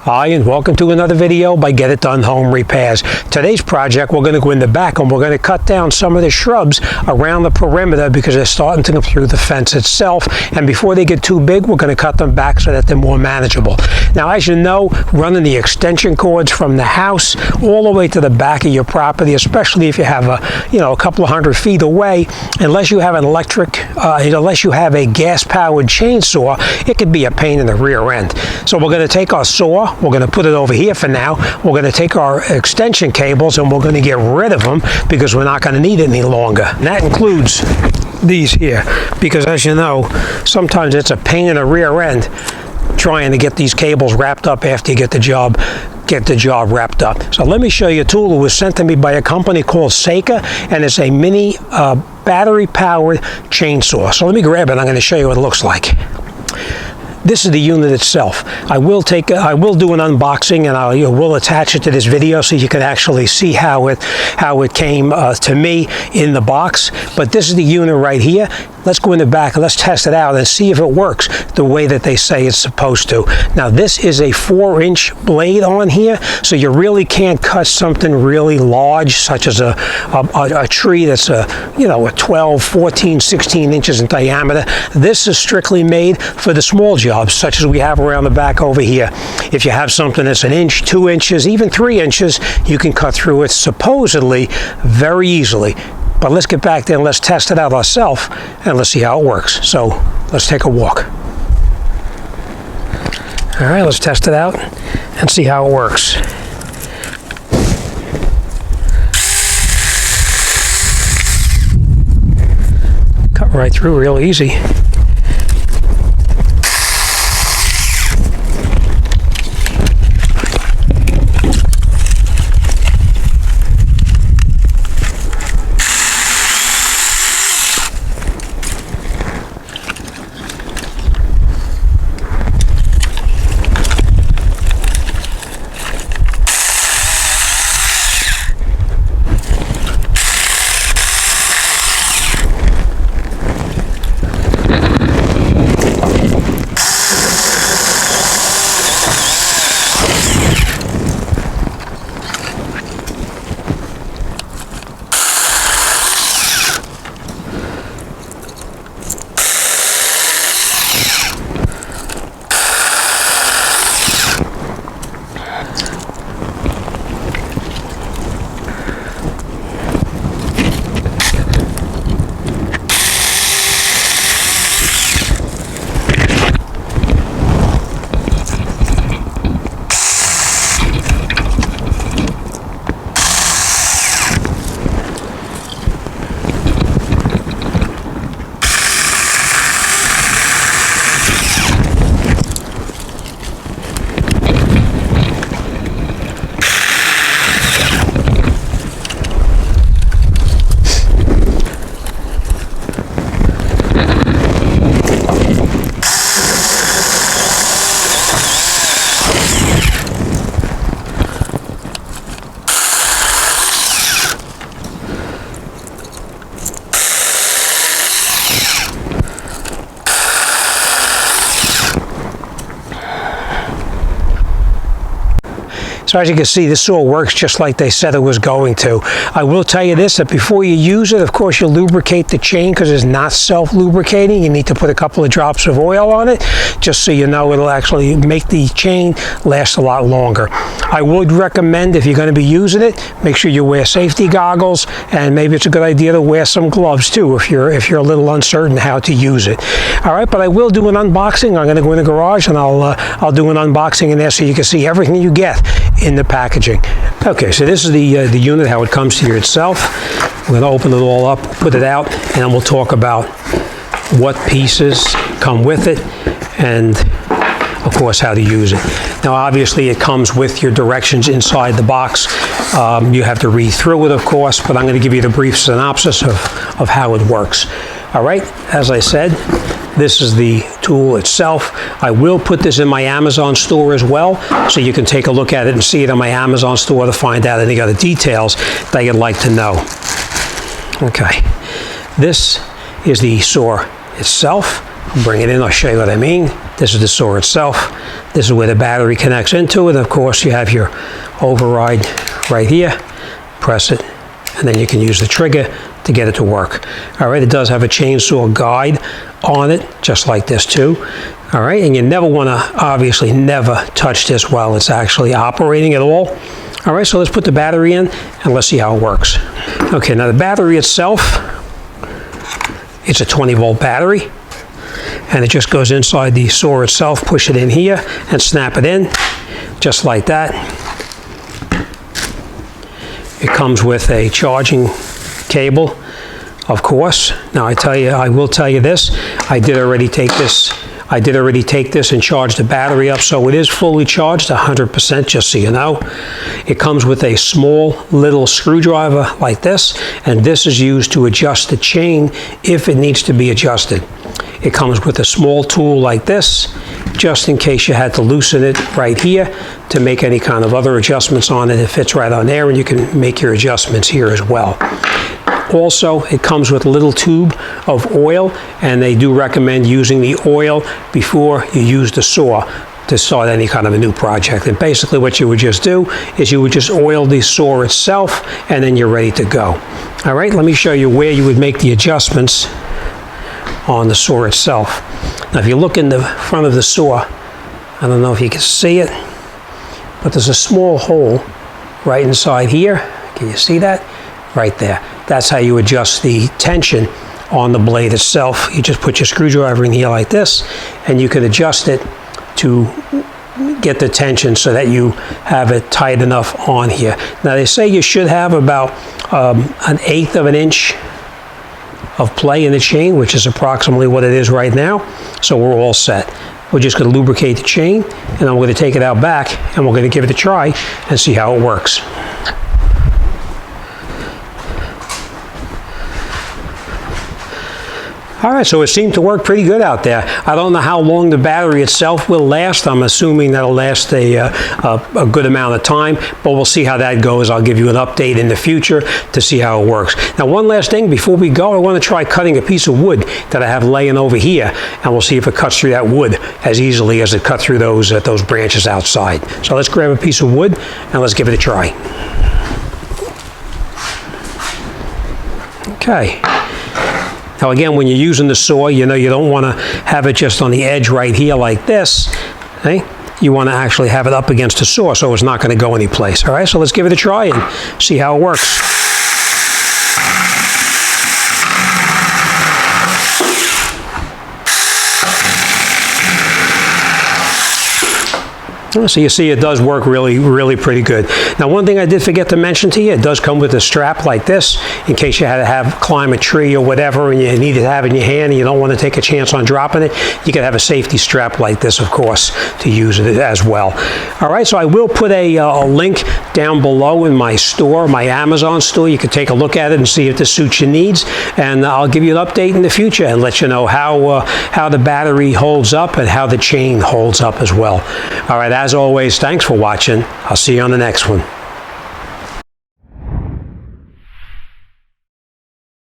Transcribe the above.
Hi, and welcome to another video by Get It Done Home Repairs. Today's project, we're going to go in the back and we're going to cut down some of the shrubs around the perimeter because they're starting to come through the fence itself. And before they get too big, we're going to cut them back so that they're more manageable. Now, as you know, running the extension cords from the house all the way to the back of your property, especially if you have a couple of 100 feet away, unless you have an unless you have a gas-powered chainsaw, it could be a pain in the rear end. So we're going to take our saw. We're going to put it over here for now. We're going to take our extension cables and we're going to get rid of them because we're not going to need it any longer. And that includes these here, because as you know, sometimes it's a pain in the rear end trying to get these cables wrapped up after you get the job wrapped up. So let me show you a tool that was sent to me by a company called Seika, and it's a mini battery-powered chainsaw. So let me grab it and I'm going to show you what it looks like. This is the unit itself. I will do an unboxing and I will attach it to this video so you can actually see how it came to me in the box. But this is the unit right here. Let's go in the back and let's test it out and see if it works the way that they say it's supposed to. Now, this is a 4-inch blade on here, so you really can't cut something really large, such as a tree that's a 12, 14, 16 inches in diameter. This is strictly made for the small jobs, such as we have around the back over here. If you have something that's 1 inch, 2 inches, even 3 inches, you can cut through it supposedly very easily. But let's get back there and let's test it out ourselves and let's see how it works. So let's take a walk. All right, let's test it out and see how it works. Cut right through real easy. So as you can see, this saw works just like they said it was going to. I will tell you this, that before you use it, of course, you lubricate the chain because it's not self-lubricating. You need to put a couple of drops of oil on it, just so you know it'll actually make the chain last a lot longer. I would recommend, if you're going to be using it, make sure you wear safety goggles, and maybe it's a good idea to wear some gloves too if you're a little uncertain how to use it. All right, but I will do an unboxing. I'm going to go in the garage and I'll do an unboxing in there so you can see everything you get in the packaging. Okay, so this is the unit, how it comes to you itself. We're going to open it all up, put it out, and then we'll talk about what pieces come with it and, of course, how to use it. Now, obviously, it comes with your directions inside the box. You have to read through it, of course, but I'm going to give you the brief synopsis of how it works. All right, as I said, this is the tool itself. I will put this in my Amazon store as well, so you can take a look at it and see it in my Amazon store to find out any other details that you'd like to know. Okay, this is the saw itself. I'll bring it in, I'll show you what I mean. This is the saw itself. This is where the battery connects into it. Of course, you have your override right here. Press it, and then you can use the trigger to get it to work. All right, it does have a chainsaw guide on it, just like this too. All right, and you never want to, obviously never touch this while it's actually operating at all. All right, so let's put the battery in and let's see how it works. Okay, now the battery itself, it's a 20-volt battery, and it just goes inside the saw itself. Push it in here and snap it in, just like that. It comes with a charging cable, of course. Now I will tell you this, I did already take this and charge the battery up, so it is fully charged 100%, just so you know. It comes with a small little screwdriver like this, and this is used to adjust the chain if it needs to be adjusted. It comes with a small tool like this, just in case you had to loosen it right here to make any kind of other adjustments on it. It fits right on there, and you can make your adjustments here as well. Also, it comes with a little tube of oil, and they do recommend using the oil before you use the saw to start any kind of a new project. And basically what you would just do is you would just oil the saw itself, and then you're ready to go. All right, let me show you where you would make the adjustments on the saw itself. Now if you look in the front of the saw, I don't know if you can see it, but there's a small hole right inside here. Can you see that? Right there. That's how you adjust the tension on the blade itself. You just put your screwdriver in here like this, and you can adjust it to get the tension so that you have it tight enough on here. Now they say you should have about 1/8 of an inch of play in the chain, which is approximately what it is right now. So we're all set. We're just going to lubricate the chain, and I'm going to take it out back, and we're going to give it a try and see how it works. All right, so it seemed to work pretty good out there. I don't know how long the battery itself will last. I'm assuming that'll last a good amount of time, but we'll see how that goes. I'll give you an update in the future to see how it works. Now, one last thing before we go, I want to try cutting a piece of wood that I have laying over here, and we'll see if it cuts through that wood as easily as it cut through those branches outside. So let's grab a piece of wood and let's give it a try. Okay. Now again, when you're using the saw, you know you don't want to have it just on the edge right here like this. Okay? You want to actually have it up against the saw so it's not going to go anyplace. All right, so let's give it a try and see how it works. So you see it does work really pretty good. Now one thing I did forget to mention to you, it does come with a strap like this in case you had to climb a tree or whatever and you need to have it in your hand and you don't want to take a chance on dropping it. You can have a safety strap like this, of course, to use it as well. All right, so I will put a link down below in my store, my Amazon store. You can take a look at it and see if this suits your needs, and I'll give you an update in the future and let you know how the battery holds up and how the chain holds up as well. All right, as always, thanks for watching. I'll see you on the next one.